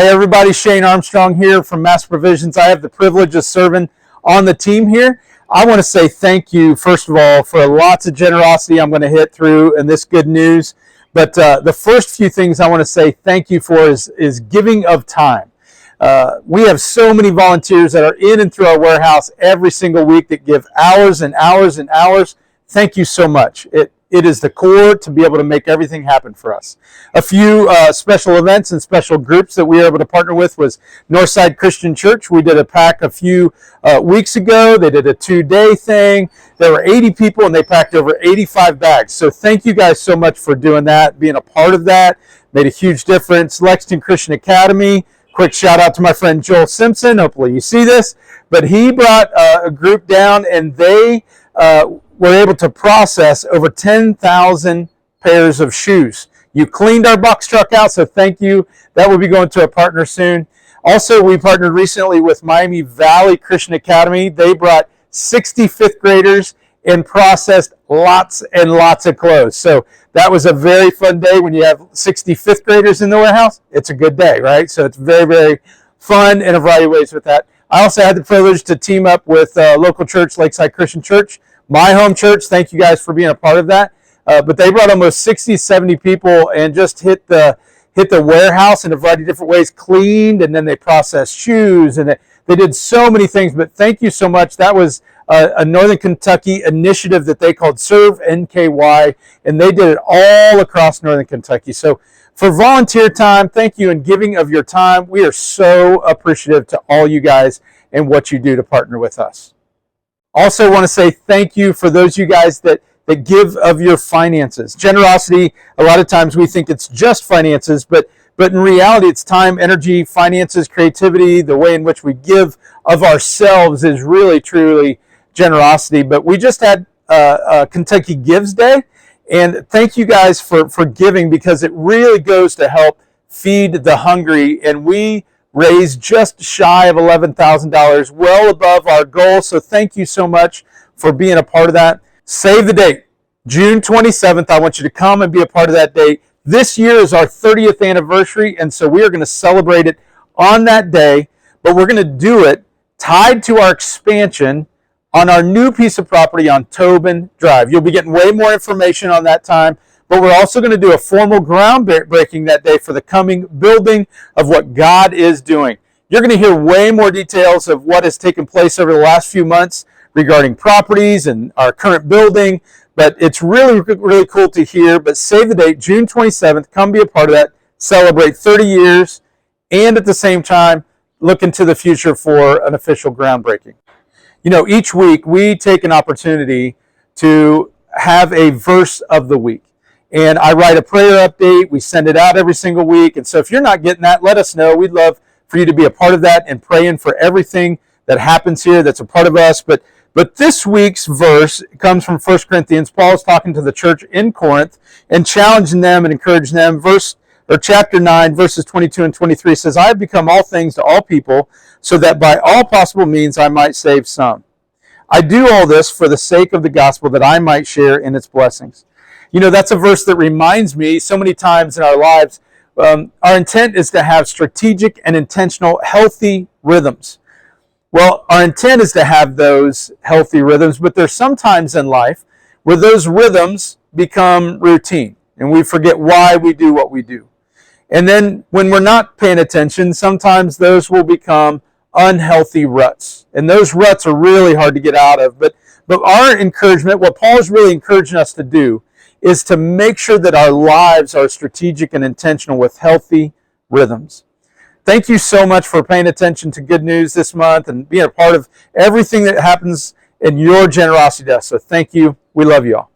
Hey everybody, Shane Armstrong here from Master Provisions. I have the privilege of serving on the team here. I want to say thank you, first of all, for lots of generosity I'm going to hit through and this good news. But the first few things I want to say thank you for is giving of time. We have so many volunteers that are in and through our warehouse every single week that give hours and hours and hours. Thank you so much. It is the core to be able to make everything happen for us. A few special events and special groups that we were able to partner with was Northside Christian Church. We did a pack a few weeks ago. They did a 2-day thing. There were 80 people and they packed over 85 bags. So thank you guys so much for doing that, being a part of that. Made a huge difference. Lexington Christian Academy. Quick shout out to my friend Joel Simpson. Hopefully you see this. But he brought a group down and they were able to process over 10,000 pairs of shoes. You cleaned our box truck out, so thank you. That will be going to a partner soon. Also, we partnered recently with Miami Valley Christian Academy. They brought 60 fifth graders and processed lots and lots of clothes. So that was a very fun day. When you have 60 fifth graders in the warehouse, it's a good day, right? So it's very, very fun in a variety of ways with that. I also had the privilege to team up with local church, Lakeside Christian Church, my home church. Thank you guys for being a part of that. But they brought almost 60, 70 people and just hit the warehouse in a variety of different ways, cleaned, and then they processed shoes, and they did so many things. But thank you so much. That was a Northern Kentucky initiative that they called Serve NKY, and they did it all across Northern Kentucky. So for volunteer time, thank you, and giving of your time. We are so appreciative to all you guys and what you do to partner with us. Also want to say thank you for those of you guys that give of your finances. Generosity, a lot of times we think it's just finances, but in reality it's time, energy, finances, creativity. The way in which we give of ourselves is really, truly generosity. But we just had Kentucky Gives Day, and thank you guys for giving, because it really goes to help feed the hungry, and we raised just shy of $11,000, well above our goal. So thank you so much for being a part of that. Save the date, June 27th. I want you to come and be a part of that date. This year is our 30th anniversary, and so we are going to celebrate it on that day, but we're going to do it tied to our expansion on our new piece of property on Toebben Drive. You'll be getting way more information on that time. But we're also going to do a formal groundbreaking that day for the coming building of what God is doing. You're going to hear way more details of what has taken place over the last few months regarding properties and our current building. But it's really, really cool to hear. But save the date, June 27th. Come be a part of that. Celebrate 30 years. And at the same time, look into the future for an official groundbreaking. You know, each week we take an opportunity to have a verse of the week. And I write a prayer update. We send it out every single week. And so if you're not getting that, let us know. We'd love for you to be a part of that and praying for everything that happens here that's a part of us. But this week's verse comes from 1 Corinthians. Paul is talking to the church in Corinth and challenging them and encouraging them. Chapter 9, verses 22 and 23 says, I have become all things to all people, so that by all possible means I might save some. I do all this for the sake of the gospel, that I might share in its blessings. You know, that's a verse that reminds me so many times in our lives, our intent is to have strategic and intentional healthy rhythms. Well, our intent is to have those healthy rhythms, but there's some times in life where those rhythms become routine and we forget why we do what we do. And then when we're not paying attention, sometimes those will become unhealthy ruts. And those ruts are really hard to get out of. But our encouragement, what Paul is really encouraging us to do, is to make sure that our lives are strategic and intentional with healthy rhythms. Thank you so much for paying attention to Good News this month and being a part of everything that happens in your generosity to us. So thank you. We love you all.